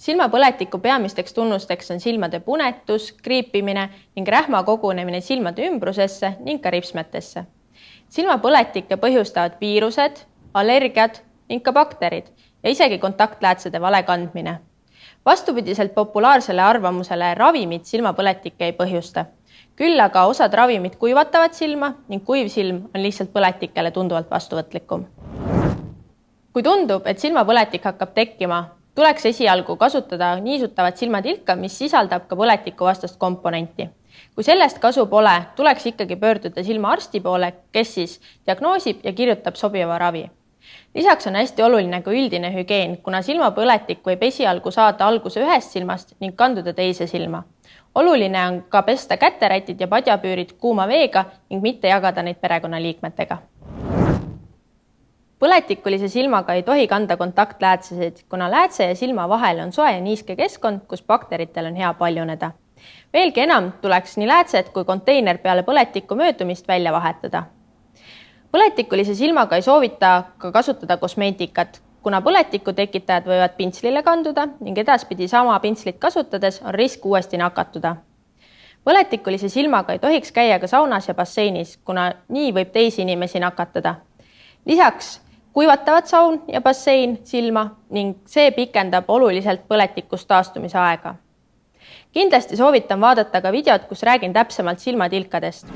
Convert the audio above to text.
Silmapõletiku peamisteks tunnusteks on silmade punetus, kriipimine ning rähma kogunemine silmade ümbrusesse ning ka ripsmetesse. Silmapõletikke põhjustavad viirused, allergiad ning ka bakterid ja isegi kontaktläätsede vale kandmine. Vastupidiselt populaarsele arvamusele ravimid silmapõletikke ei põhjusta. Küll aga osad ravimid kuivatavad silma ning kuiv silm on lihtsalt põletikele tunduvalt vastuvõtlikum. Kui tundub, et silmapõletik hakkab tekkima, tuleks esialgu kasutada niisutavat silmatilka, mis sisaldab ka põletiku vastast komponenti. Kui sellest kasu pole, tuleks ikkagi pöörduda silmaarsti poole, kes siis diagnoosib ja kirjutab sobiva ravi. Lisaks on hästi oluline ka üldine hügieen, kuna silmapõletik võib esialgu saada alguse ühest silmast ning kanduda teise silma. Oluline on ka pesta käterätid ja padjapüürid kuuma veega ning mitte jagada neid perekonnaliikmetega. Põletikulise silmaga ei tohi kanda kontaktläätsesid, kuna läätse ja silma vahel on soe ja niiske keskkond, kus bakteritel on hea paljuneda. Veelgi enam tuleks nii läätset kui konteiner peale põletiku möödumist välja vahetada. Põletikulise silmaga ei soovita ka kasutada kosmeetikat, kuna põletiku tekitajad võivad pintslile kanduda ning edaspidi sama pintslit kasutades on risk uuesti nakatuda. Põletikulise silmaga ei tohiks käia ka saunas ja basseinis, kuna nii võib teisi inimesi nakatada. Lisaks kuivatavad saun ja bassein silma ning see pikendab oluliselt põletikust taastumise aega. Kindlasti soovitan vaadata ka videot, kus räägin täpsemalt silmatilkadest.